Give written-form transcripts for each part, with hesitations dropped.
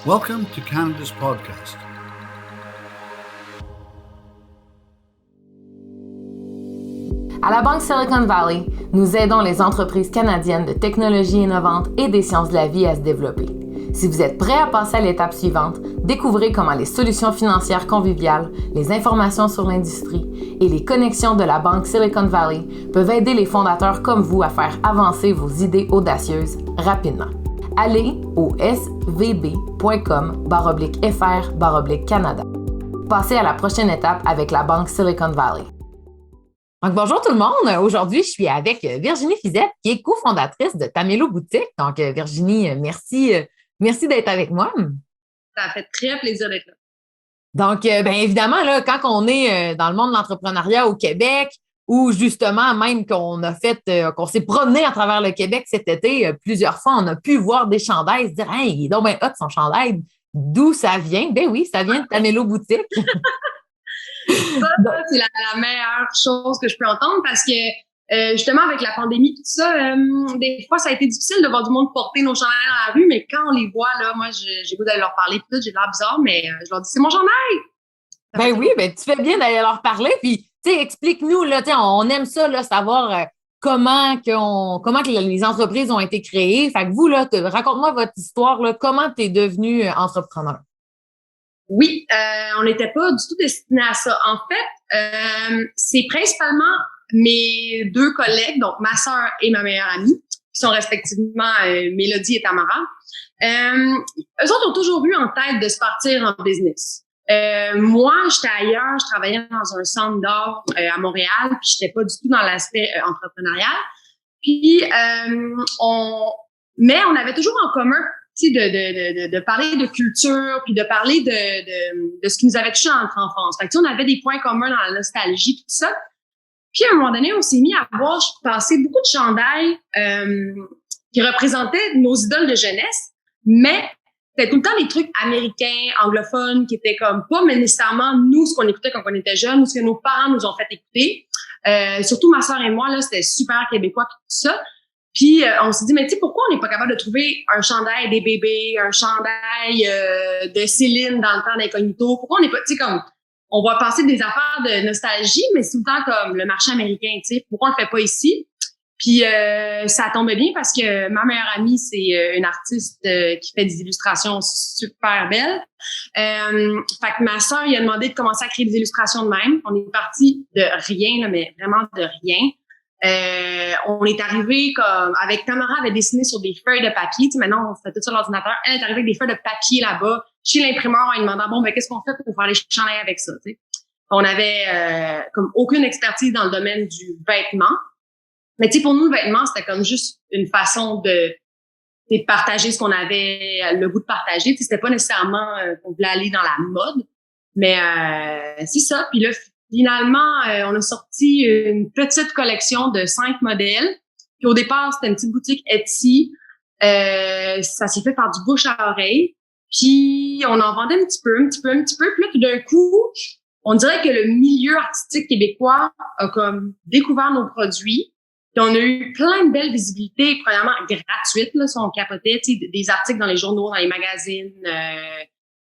Welcome to Canada's podcast. À la Banque Silicon Valley, nous aidons les entreprises canadiennes de technologies innovantes et des sciences de la vie à se développer. Si vous êtes prêt à passer à l'étape suivante, découvrez comment les solutions financières conviviales, les informations sur l'industrie et les connexions de la Banque Silicon Valley peuvent aider les fondateurs comme vous à faire avancer vos idées audacieuses rapidement. Allez au svb.com/fr/Canada. Passez à la prochaine étape avec la Banque Silicon Valley. Donc, bonjour tout le monde. Aujourd'hui, je suis avec Virginie Fizette, qui est cofondatrice de Tamelo Boutique. Donc, Virginie, merci d'être avec moi. Ça fait très plaisir d'être là. Donc, bien évidemment, là, quand on est dans le monde de l'entrepreneuriat au Québec, ou justement, même qu'on s'est promené à travers le Québec cet été, plusieurs fois, on a pu voir des chandails, se dire, hey, il est donc bien hot son chandail. D'où ça vient? Ben oui, ça vient de Tamelo Boutique. Ça, c'est la meilleure chose que je peux entendre parce que justement, avec la pandémie, tout ça, des fois, ça a été difficile de voir du monde porter nos chandails dans la rue, mais quand on les voit, là, moi, j'ai goût d'aller leur parler, puis tout, j'ai l'air bizarre, mais je leur dis, c'est mon chandail! Ben oui, ben tu fais bien d'aller leur parler, puis, tu sais, explique-nous, là, tu sais, on aime ça, là, savoir comment que les entreprises ont été créées. Fait que vous, là, raconte-moi votre histoire, là, comment tu es devenu entrepreneur? Oui, on n'était pas du tout destiné à ça. En fait, c'est principalement mes deux collègues, donc ma sœur et ma meilleure amie, qui sont respectivement Mélodie et Tamara. Eux autres ont toujours eu en tête de se partir en business. Moi, j'étais ailleurs, je travaillais dans un centre d'art à Montréal, puis j'étais pas du tout dans l'aspect entrepreneurial. Puis mais on avait toujours en commun de parler de culture, puis de parler de ce qui nous avait touché dans notre enfance. Fait que, on avait des points communs dans la nostalgie, tout ça. Puis, à un moment donné, on s'est mis à voir passer beaucoup de chandails qui représentaient nos idoles de jeunesse, mais c'était tout le temps des trucs américains, anglophones, qui étaient comme pas nécessairement nous, ce qu'on écoutait quand on était jeunes, ou ce que nos parents nous ont fait écouter. Surtout ma sœur et moi, là, c'était super québécois, tout ça. Puis, on s'est dit, mais tu sais, pourquoi on n'est pas capable de trouver un chandail des bébés, un chandail de Céline dans le temps d'Incognito? Pourquoi on n'est pas, tu sais, comme, on va passer des affaires de nostalgie, mais c'est tout le temps comme le marché américain, tu sais. Pourquoi on le fait pas ici? Puis, ça tombe bien parce que ma meilleure amie, c'est une artiste qui fait des illustrations super belles. Fait que ma sœur, il a demandé de commencer à créer des illustrations de même. On est parti de rien, là, mais vraiment de rien. On est arrivé comme avec Tamara avait dessiné sur des feuilles de papier. Tu sais, maintenant on fait tout sur l'ordinateur. Elle est arrivée avec des feuilles de papier là-bas chez l'imprimeur en lui demandant bon ben qu'est-ce qu'on fait pour faire les chandails avec ça. Tu sais. On avait comme aucune expertise dans le domaine du vêtement, mais tu sais pour nous le vêtement c'était comme juste une façon de partager ce qu'on avait le goût de partager. Tu sais, c'était pas nécessairement qu'on voulait aller dans la mode, mais c'est ça. Puis là finalement, on a sorti une petite collection de 5 modèles. Puis au départ, c'était une petite boutique Etsy. Ça s'est fait par du bouche à oreille. Puis on en vendait un petit peu. Puis là, tout d'un coup, on dirait que le milieu artistique québécois a comme découvert nos produits. Puis on a eu plein de belles visibilités, premièrement gratuites, là, si on capotait, tu sais, des articles dans les journaux, dans les magazines.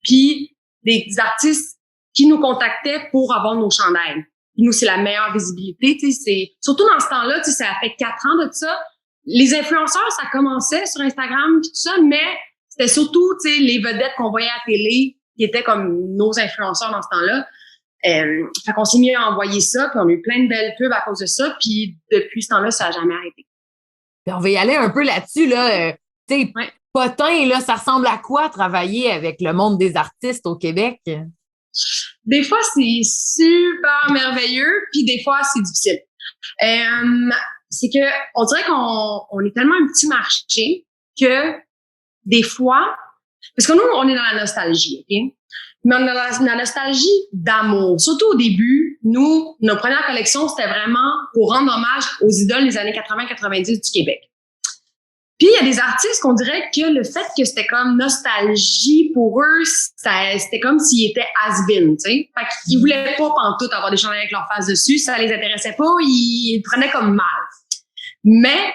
Puis des artistes qui nous contactaient pour avoir nos chandails. Puis nous, c'est la meilleure visibilité. Tu sais, c'est surtout dans ce temps-là, tu sais, ça fait 4 ans de ça. Les influenceurs, ça commençait sur Instagram puis tout ça, mais c'était surtout, tu sais, les vedettes qu'on voyait à la télé qui étaient comme nos influenceurs dans ce temps-là. Fait qu'on s'est mis à envoyer ça, puis on a eu plein de belles pubs à cause de ça, puis depuis ce temps-là, ça n'a jamais arrêté. Puis on va y aller un peu là-dessus, là. Tu sais, ouais. Potin, là, ça ressemble à quoi travailler avec le monde des artistes au Québec? Des fois, c'est super merveilleux, puis des fois, c'est difficile. C'est que on dirait qu'on est tellement un petit marché que des fois, parce que nous, on est dans la nostalgie, OK? Mais on est dans la nostalgie d'amour. Surtout au début, nous, nos premières collections, c'était vraiment pour rendre hommage aux idoles des années 80-90 du Québec. Puis, il y a des artistes qu'on dirait que le fait que c'était comme nostalgie pour eux, c'était comme s'ils étaient has-been, tu sais. Fait qu'ils voulaient pas pantoute avoir des chandails avec leur face dessus, ça les intéressait pas, ils le prenaient comme mal. Mais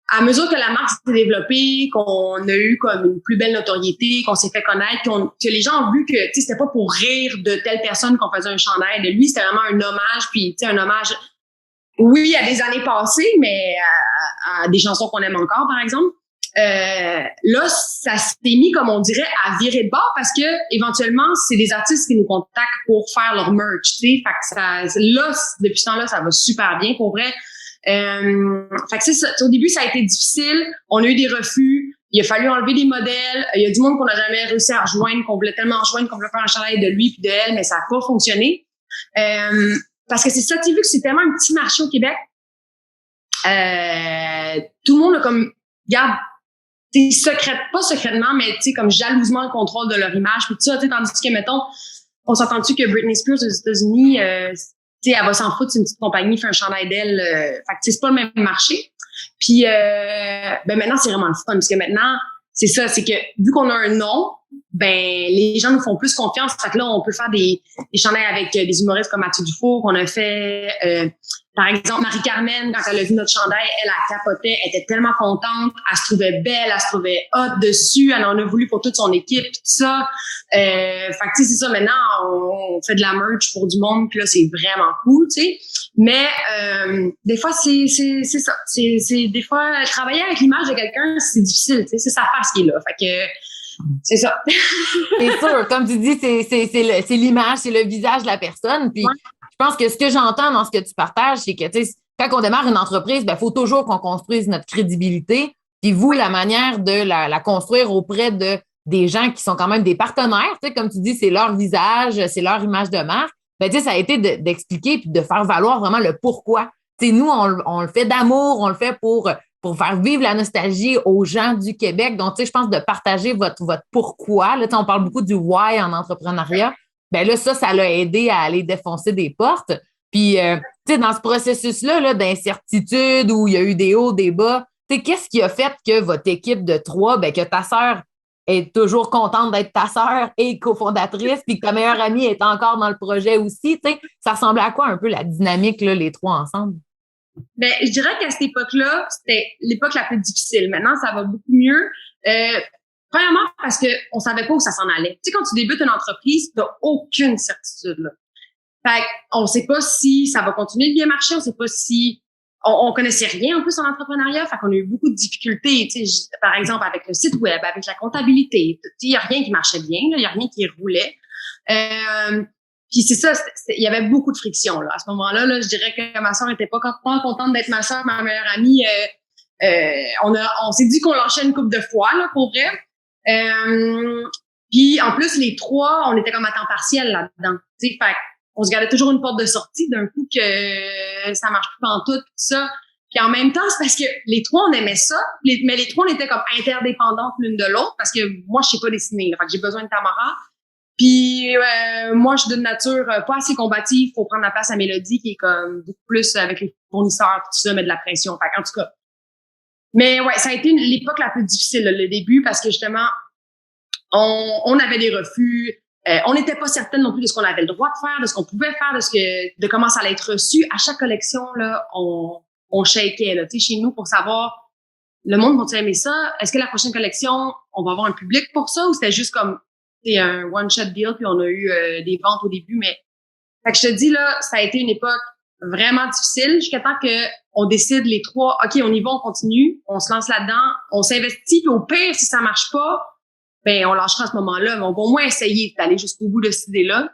à mesure que la marque s'est développée, qu'on a eu comme une plus belle notoriété, qu'on s'est fait connaître, que les gens ont vu que c'était pas pour rire de telle personne qu'on faisait un chandail de lui, c'était vraiment un hommage, puis un hommage, oui, à des années passées, mais à des chansons qu'on aime encore, par exemple. Là, ça s'est mis, comme on dirait, à virer de bord parce que éventuellement, c'est des artistes qui nous contactent pour faire leur merch, tu sais. Fait que là, depuis ce temps-là, ça va super bien pour vrai. Fait que c'est ça. Au début, ça a été difficile. On a eu des refus. Il a fallu enlever des modèles. Il y a du monde qu'on n'a jamais réussi à rejoindre, qu'on voulait tellement rejoindre qu'on voulait faire un chandail de lui puis de elle, mais ça n'a pas fonctionné. Parce que c'est ça, tu sais, vu que c'est tellement un petit marché au Québec, tout le monde a comme, regarde, pas secrètement, mais tu sais, comme jalousement le contrôle de leur image puis tout ça, tu sais, tandis que, mettons, on s'entend-tu que Britney Spears aux États-Unis, tu sais, elle va s'en foutre, c'est une petite compagnie, fait un chandail d'elle. Fait que, tu sais, c'est pas le même marché. Puis, ben maintenant, c'est vraiment le fun. Parce que maintenant, c'est ça, c'est que vu qu'on a un nom, ben les gens nous font plus confiance. Fait que là, on peut faire des chandails avec des humoristes comme Mathieu Dufour, qu'on a fait... par exemple, Marie-Carmen, quand elle a vu notre chandail, elle capotait, elle était tellement contente, elle se trouvait belle, elle se trouvait hot dessus, elle en a voulu pour toute son équipe, tout ça. Fait que, tu sais, c'est ça, maintenant, on fait de la merch pour du monde, puis là, c'est vraiment cool, tu sais. Mais des fois, c'est ça. C'est des fois, travailler avec l'image de quelqu'un, c'est difficile, tu sais, c'est sa face qui est là. Fait que c'est ça. C'est sûr, comme tu dis, c'est l'image, c'est le visage de la personne, puis... Ouais. Je pense que ce que j'entends dans ce que tu partages, c'est que, tu sais, quand on démarre une entreprise, ben, faut toujours qu'on construise notre crédibilité. Puis vous, la manière de la construire auprès des gens qui sont quand même des partenaires, tu sais, comme tu dis, c'est leur visage, c'est leur image de marque. Ben, tu sais, ça a été d'expliquer puis de faire valoir vraiment le pourquoi. Tu sais, nous, on le fait d'amour, on le fait pour faire vivre la nostalgie aux gens du Québec. Donc, tu sais, je pense de partager votre pourquoi. Là, tu sais, on parle beaucoup du why en entrepreneuriat. Ben là, ça l'a aidé à aller défoncer des portes. Puis, tu sais, dans ce processus-là là, d'incertitude où il y a eu des hauts, des bas, tu sais, qu'est-ce qui a fait que votre équipe de 3, ben que ta sœur est toujours contente d'être ta sœur et cofondatrice, puis que ta meilleure amie est encore dans le projet aussi, tu sais, ça ressemblait à quoi un peu la dynamique, là, les 3 ensemble? Ben, je dirais qu'à cette époque-là, c'était l'époque la plus difficile. Maintenant, ça va beaucoup mieux. Premièrement, parce que on savait pas où ça s'en allait. Tu sais, quand tu débutes une entreprise, t'as aucune certitude, là. Fait on sait pas si ça va continuer de bien marcher, on sait pas si... On connaissait rien en plus en entrepreneuriat, fait qu'on a eu beaucoup de difficultés, tu sais, par exemple, avec le site web, avec la comptabilité. Tu sais, il y a rien qui marchait bien, il y a rien qui roulait. Puis c'est ça, il y avait beaucoup de friction, là. À ce moment-là, là, je dirais que ma sœur était pas contente d'être ma sœur, ma meilleure amie. On s'est dit qu'on lâchait une couple de fois, là, pour vrai. Puis en plus les 3, on était comme à temps partiel là-dedans. Tu sais, fait on se gardait toujours une porte de sortie d'un coup que ça marche plus pantoute tout ça. Puis en même temps, c'est parce que les 3 on aimait ça, mais les 3 on était comme interdépendantes l'une de l'autre parce que moi je sais pas dessiner, là, fait que j'ai besoin de Tamara. Puis moi je suis d'une nature pas assez combative pour prendre la place à Mélodie qui est comme beaucoup plus avec les fournisseurs tout ça, mais de la pression. Fait en tout cas. Mais ouais, ça a été l'époque la plus difficile, là, le début, parce que justement, on avait des refus. On n'était pas certaine non plus de ce qu'on avait le droit de faire, de ce qu'on pouvait faire, de comment ça allait être reçu. À chaque collection, là, on shakeait, là, tu sais, chez nous pour savoir, le monde va-tu aimer ça? Est-ce que la prochaine collection, on va avoir un public pour ça ou c'était juste comme, c'est un one-shot deal puis on a eu des ventes au début, mais, fait que je te dis, là, ça a été une époque vraiment difficile jusqu'à temps que on décide les 3, OK, on y va, on continue, on se lance là-dedans, on s'investit, puis au pire, si ça marche pas, ben on lâchera à ce moment-là, mais on va au moins essayer d'aller jusqu'au bout de cette idée-là.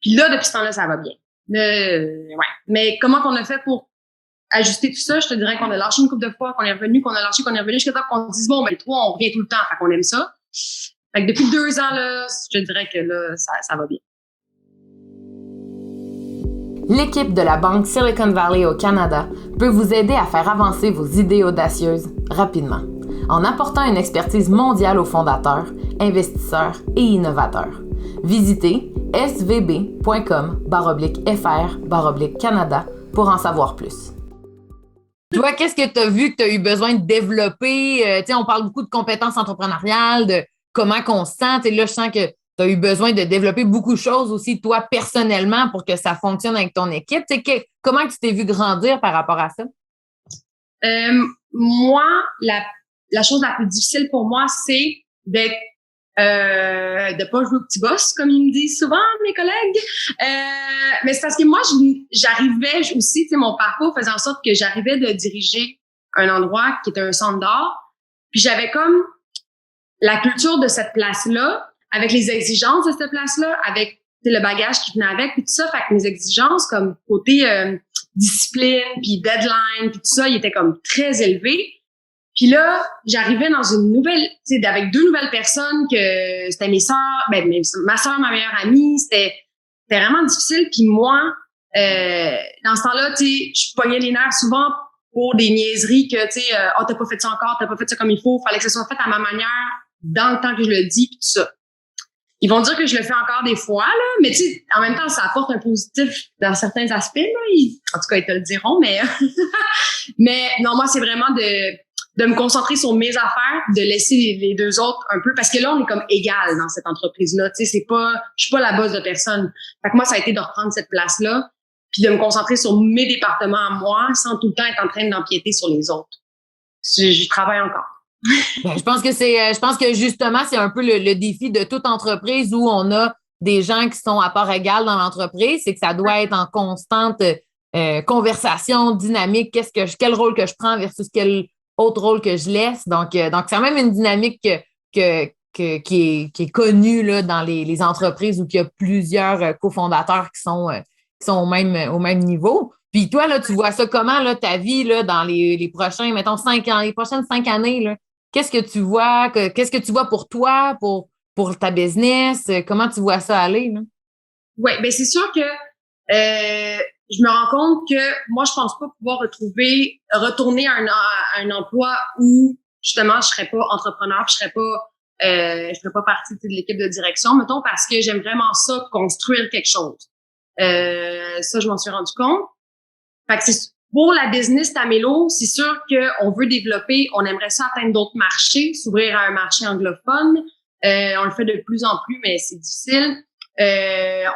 Puis là, depuis ce temps-là, ça va bien. Ouais. Mais comment qu'on a fait pour ajuster tout ça? Je te dirais qu'on a lâché une couple de fois, qu'on est revenu, jusqu'à temps qu'on se dise, bon, ben les 3, on revient tout le temps, fait qu'on aime ça. Fait que depuis 2 ans, là, je te dirais que là, ça va bien. L'équipe de la Banque Silicon Valley au Canada peut vous aider à faire avancer vos idées audacieuses rapidement, en apportant une expertise mondiale aux fondateurs, investisseurs et innovateurs. Visitez svb.com/fr/Canada pour en savoir plus. Toi, qu'est-ce que tu as vu que tu as eu besoin de développer? On parle beaucoup de compétences entrepreneuriales, de comment qu'on se sent. Là, je sens que tu as eu besoin de développer beaucoup de choses aussi, toi, personnellement, pour que ça fonctionne avec ton équipe. Comment tu t'es vu grandir par rapport à ça? Moi, la chose la plus difficile pour moi, c'est d'être de pas jouer au petit boss, comme ils me disent souvent, mes collègues. Mais c'est parce que moi, j'arrivais aussi, tu sais, mon parcours faisait en sorte que j'arrivais de diriger un endroit qui était un centre d'art. Puis j'avais comme la culture de cette place-là, avec les exigences de cette place-là, avec le bagage qui venait avec, puis tout ça. Fait que mes exigences, comme côté discipline, puis deadline, puis tout ça, ils étaient comme très élevés. Puis là, j'arrivais dans une nouvelle, tu sais, avec 2 nouvelles personnes que c'était mes sœurs, ma sœur, ma meilleure amie, c'était vraiment difficile. Puis moi, dans ce temps-là, tu sais, je pognais les nerfs souvent pour des niaiseries que, tu sais, t'as pas fait ça encore, t'as pas fait ça comme il faut, fallait que ça soit fait à ma manière, dans le temps que je le dis, puis tout ça. Ils vont dire que je le fais encore des fois, là, mais tu sais, en même temps, ça apporte un positif dans certains aspects, là. En tout cas, ils te le diront, mais mais non, moi, c'est vraiment de me concentrer sur mes affaires, de laisser les 2 autres un peu, parce que là, on est comme égal dans cette entreprise-là, tu sais, je suis pas la boss de personne. Fait que moi, ça a été de reprendre cette place-là, puis de me concentrer sur mes départements à moi, sans tout le temps être en train d'empiéter sur les autres. J'y travaille encore. Je pense que justement, c'est un peu le défi de toute entreprise où on a des gens qui sont à part égale dans l'entreprise, c'est que ça doit être en constante conversation, dynamique, quel rôle que je prends versus quel autre rôle que je laisse. Donc c'est quand même une dynamique qui est connue là, dans les entreprises où il y a plusieurs cofondateurs qui sont au même niveau. Puis toi, là, tu vois ça comment, là, ta vie, là, dans les prochains, mettons, 5 ans, les prochaines 5 années, là? Qu'est-ce que tu vois? Qu'est-ce que tu vois pour toi, pour ta business? Comment tu vois ça aller, là? Oui, ben c'est sûr que je me rends compte que moi, je pense pas pouvoir retourner à un emploi où, justement, je serais pas entrepreneur, puis je serais pas partie de l'équipe de direction, mettons, parce que j'aime vraiment ça, construire quelque chose. Ça, je m'en suis rendu compte. Fait que pour la business Tamélo, c'est sûr qu'on veut développer, on aimerait ça atteindre d'autres marchés, s'ouvrir à un marché anglophone. On le fait de plus en plus, mais c'est difficile.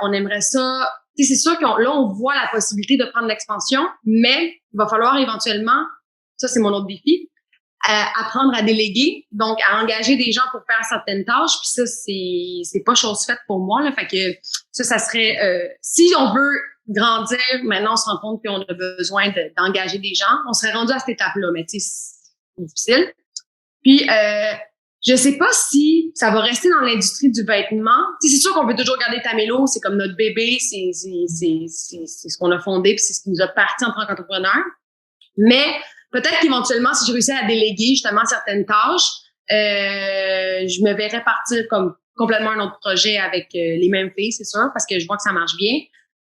On aimerait ça. Tu sais, c'est sûr là, on voit la possibilité de prendre l'expansion, mais il va falloir éventuellement, ça c'est mon autre défi, apprendre à déléguer, donc à engager des gens pour faire certaines tâches. Puis ça, c'est pas chose faite pour moi. Là, fait que ça serait si on veut grandir, maintenant on se rend compte qu'on a besoin d'engager des gens. On serait rendu à cette étape-là, mais tu sais, c'est difficile. Puis je sais pas si ça va rester dans l'industrie du vêtement. Tu sais, c'est sûr qu'on peut toujours garder Tamélo, c'est comme notre bébé, c'est ce qu'on a fondé, puis c'est ce qui nous a parti en tant qu'entrepreneur. Mais peut-être qu'éventuellement, si je réussis à déléguer justement certaines tâches, je me verrais partir comme complètement un autre projet avec les mêmes filles, c'est sûr, parce que je vois que ça marche bien.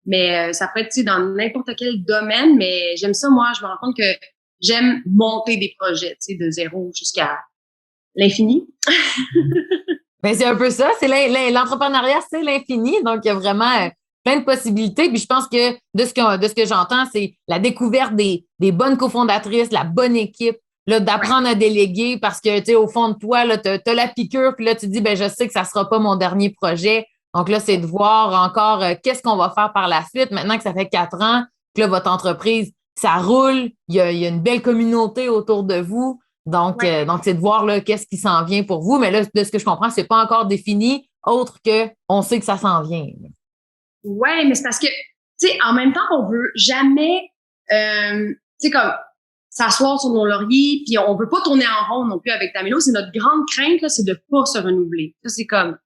Mais ça peut être, tu sais, dans n'importe quel domaine, mais j'aime ça, moi, je me rends compte que j'aime monter des projets, tu sais, de zéro jusqu'à l'infini. Ben, c'est un peu ça, c'est l'entrepreneuriat, c'est l'infini, donc il y a vraiment plein de possibilités. Puis je pense que de ce que j'entends, c'est la découverte des bonnes cofondatrices, la bonne équipe, là, d'apprendre à déléguer parce que, tu sais, au fond de toi, là, t'as la piqûre, puis là, tu te dis, ben, je sais que ça sera pas mon dernier projet. Donc là, c'est de voir encore qu'est-ce qu'on va faire par la suite. Maintenant que ça fait 4 ans que là, votre entreprise, ça roule, il y a une belle communauté autour de vous. Donc, donc c'est de voir là, qu'est-ce qui s'en vient pour vous. Mais là, de ce que je comprends, c'est pas encore défini, autre que on sait que ça s'en vient. Ouais, mais c'est parce que, tu sais, en même temps, on veut jamais, tu sais, comme s'asseoir sur nos lauriers, puis on veut pas tourner en rond non plus avec Tamélo. C'est notre grande crainte, là, c'est de pas se renouveler. Ça, c'est comme,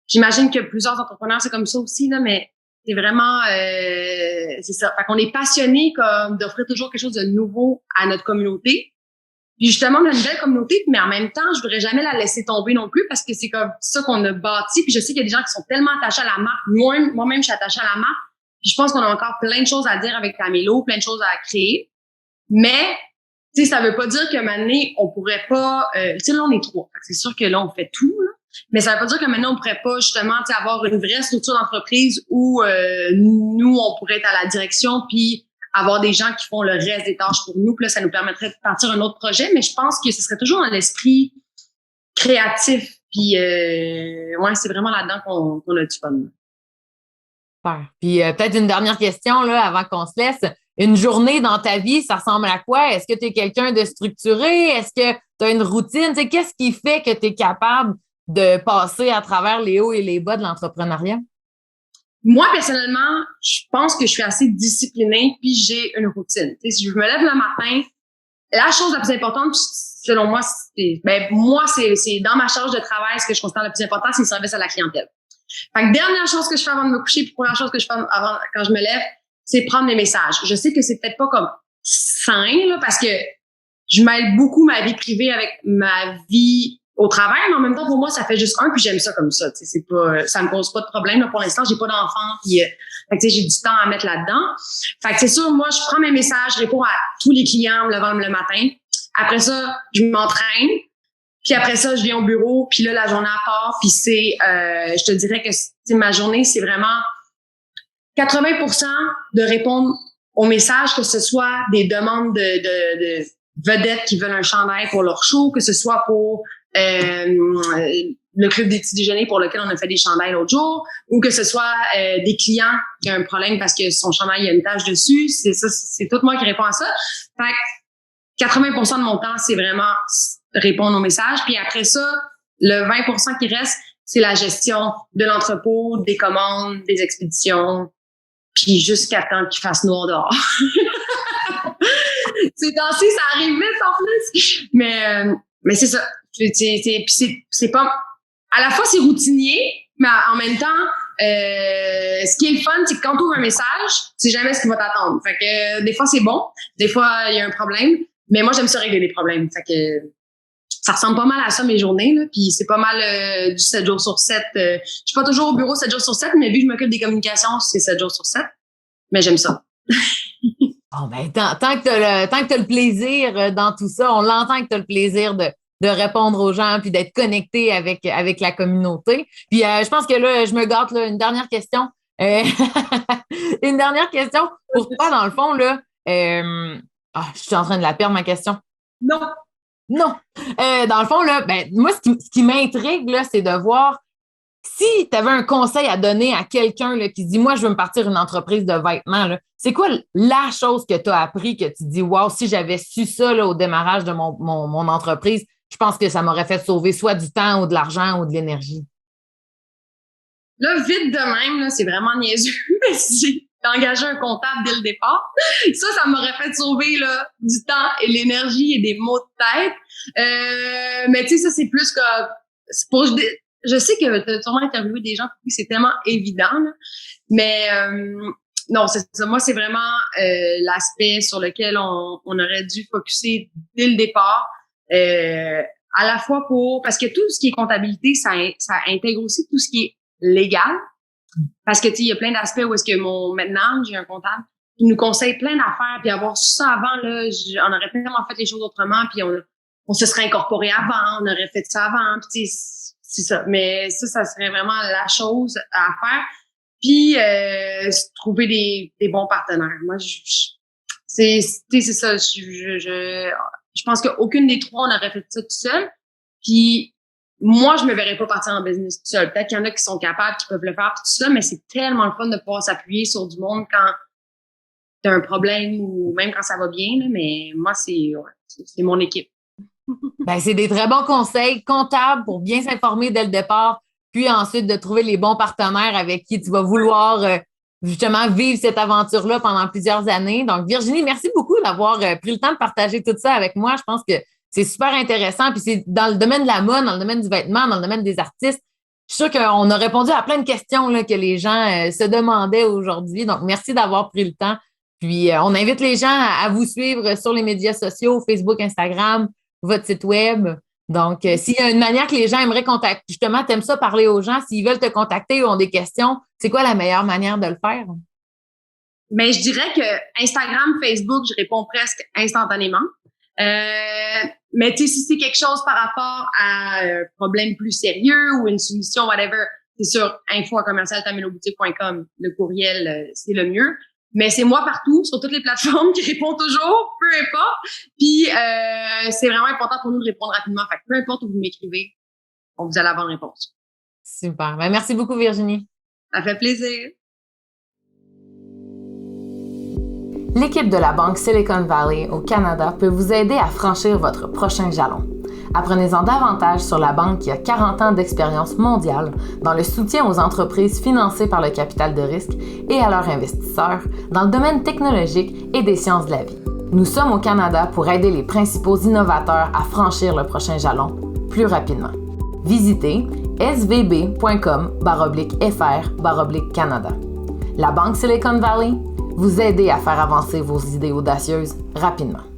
j'imagine que plusieurs entrepreneurs, c'est comme ça aussi, là, mais c'est vraiment, c'est ça. Fait qu'on est passionné comme d'offrir toujours quelque chose de nouveau à notre communauté. Puis justement, on a une belle communauté, mais en même temps, je voudrais jamais la laisser tomber non plus parce que c'est comme ça qu'on a bâti. Puis je sais qu'il y a des gens qui sont tellement attachés à la marque. Moi-même, je suis attachée à la marque. Puis je pense qu'on a encore plein de choses à dire avec Tamélo, plein de choses à créer. Mais, tu sais, ça veut pas dire que maintenant, on pourrait pas, tu sais, là, on est 3. C'est sûr que là, on fait tout, là. Mais ça veut pas dire que maintenant, on pourrait pas, justement, tu sais, avoir une vraie structure d'entreprise où, nous, on pourrait être à la direction puis avoir des gens qui font le reste des tâches pour nous. Puis là, ça nous permettrait de partir un autre projet. Mais je pense que ce serait toujours dans l'esprit créatif. Puis, ouais, c'est vraiment là-dedans qu'on a du fun. Super. Puis peut-être une dernière question là, avant qu'on se laisse. une journée dans ta vie, ça ressemble à quoi? Est-ce que tu es quelqu'un de structuré? Est-ce que tu as une routine? Tu sais, qu'est-ce qui fait que tu es capable de passer à travers les hauts et les bas de l'entrepreneuriat? Moi, personnellement, je pense que je suis assez disciplinée puis j'ai une routine. Tu sais, si je me lève le matin, la chose la plus importante, selon moi, c'est dans ma charge de travail, ce que je considère le plus important, c'est le service à la clientèle. Fait que dernière chose que je fais avant de me coucher, puis première chose que je fais avant quand je me lève, c'est prendre les messages. Je sais que c'est peut-être pas comme sain, là, parce que je mêle beaucoup ma vie privée avec ma vie au travail, mais en même temps, pour moi, ça fait juste un, puis j'aime ça comme ça. Tu sais, c'est pas, ça me pose pas de problème. Là, pour l'instant, j'ai pas d'enfant, puis fait que, tu sais, j'ai du temps à mettre là-dedans. Fait que c'est sûr, moi, je prends mes messages, je réponds à tous les clients le matin. Après ça, je m'entraîne. Puis après ça, je viens au bureau, puis là, la journée à part, puis c'est, je te dirais que ma journée, c'est vraiment 80% de répondre aux messages, que ce soit des demandes de vedettes qui veulent un chandail pour leur show, que ce soit pour le club des petits déjeuners pour lequel on a fait des chandails l'autre jour, ou que ce soit des clients qui ont un problème parce que son chandail, il y a une tache dessus. C'est ça, c'est tout moi qui réponds à ça. Fait que 80% de mon temps, c'est vraiment répondre aux messages. Puis après ça, le 20% qui reste, c'est la gestion de l'entrepôt, des commandes, des expéditions, puis jusqu'à temps qu'il fasse noir dehors. Ces temps-ci, ça arrive vite en plus. Mais c'est ça. C'est pas... À la fois, c'est routinier, mais en même temps, ce qui est le fun, c'est que quand tu ouvres un message, tu sais jamais ce qui va t'attendre. Fait que des fois, c'est bon. Des fois, il y a un problème. Mais moi, j'aime ça régler les problèmes. Fait que ça ressemble pas mal à ça, mes journées. Là. Puis c'est pas mal du 7 jours sur 7. Je suis pas toujours au bureau 7 jours sur 7, mais vu que je m'occupe des communications, c'est 7 jours sur 7. Mais j'aime ça. Bon, ben, tant que tu as le plaisir dans tout ça, on l'entend que tu as le plaisir de répondre aux gens puis d'être connecté avec la communauté. Puis je pense que là, je me gâte, là, une dernière question. Une dernière question pour toi, dans le fond, là. Je suis en train de la perdre, ma question. Non. Dans le fond, là, ben, moi, ce qui m'intrigue, là, c'est de voir si tu avais un conseil à donner à quelqu'un là, qui dit, moi, je veux me partir une entreprise de vêtements, là, c'est quoi la chose que tu as appris que tu dis, wow, si j'avais su ça là, au démarrage de mon entreprise, je pense que ça m'aurait fait sauver soit du temps ou de l'argent ou de l'énergie? Là, vite de même, là, c'est vraiment niaiseux, mais si j'ai engagé un comptable dès le départ, ça m'aurait fait sauver là, du temps et l'énergie et des maux de tête. Mais tu sais, ça, c'est plus que... je sais que tu as sûrement interviewé des gens pour qui c'est tellement évident, là, mais non, c'est ça. Moi, c'est vraiment l'aspect sur lequel on aurait dû focusser dès le départ. À la fois parce que tout ce qui est comptabilité, ça intègre aussi tout ce qui est légal. Parce que, tu sais, il y a plein d'aspects où est-ce que maintenant, j'ai un comptable qui nous conseille plein d'affaires, puis avoir su ça avant, là, on aurait tellement fait les choses autrement, puis on se serait incorporé avant, on aurait fait ça avant, puis tu sais, c'est ça. Mais ça serait vraiment la chose à faire. Puis, trouver des bons partenaires. Moi, c'est ça. Je pense qu'aucune des trois, on aurait fait ça tout seul. Puis, moi, je me verrais pas partir en business tout seul. Peut-être qu'il y en a qui sont capables, qui peuvent le faire, puis tout ça, mais c'est tellement le fun de pouvoir s'appuyer sur du monde quand t'as un problème ou même quand ça va bien. Là, mais moi, c'est mon équipe. Ben, c'est des très bons conseils comptables pour bien s'informer dès le départ, puis ensuite de trouver les bons partenaires avec qui tu vas vouloir justement vivre cette aventure-là pendant plusieurs années. Donc, Virginie, merci beaucoup d'avoir pris le temps de partager tout ça avec moi. Je pense que c'est super intéressant. Puis c'est dans le domaine de la mode, dans le domaine du vêtement, dans le domaine des artistes. Je suis sûre qu'on a répondu à plein de questions là, que les gens se demandaient aujourd'hui. Donc, merci d'avoir pris le temps. Puis, on invite les gens à vous suivre sur les médias sociaux, Facebook, Instagram, votre site web. Donc, s'il y a une manière que les gens aimeraient contacter, justement, t'aimes ça parler aux gens, s'ils veulent te contacter ou ont des questions, c'est quoi la meilleure manière de le faire? Mais je dirais que Instagram, Facebook, je réponds presque instantanément. Mais tu sais, si c'est quelque chose par rapport à un problème plus sérieux ou une soumission, whatever, c'est sur info@commercialtameloboutique.com. Le courriel, c'est le mieux. Mais c'est moi partout, sur toutes les plateformes, qui répond toujours, peu importe. Puis, c'est vraiment important pour nous de répondre rapidement. Fait que peu importe où vous m'écrivez, on vous a la bonne réponse. Super. Ben, merci beaucoup, Virginie. Ça fait plaisir. L'équipe de la Banque Silicon Valley au Canada peut vous aider à franchir votre prochain jalon. Apprenez-en davantage sur la banque qui a 40 ans d'expérience mondiale dans le soutien aux entreprises financées par le capital de risque et à leurs investisseurs dans le domaine technologique et des sciences de la vie. Nous sommes au Canada pour aider les principaux innovateurs à franchir le prochain jalon plus rapidement. Visitez svb.com/fr/Canada. La Banque Silicon Valley, vous aider à faire avancer vos idées audacieuses rapidement.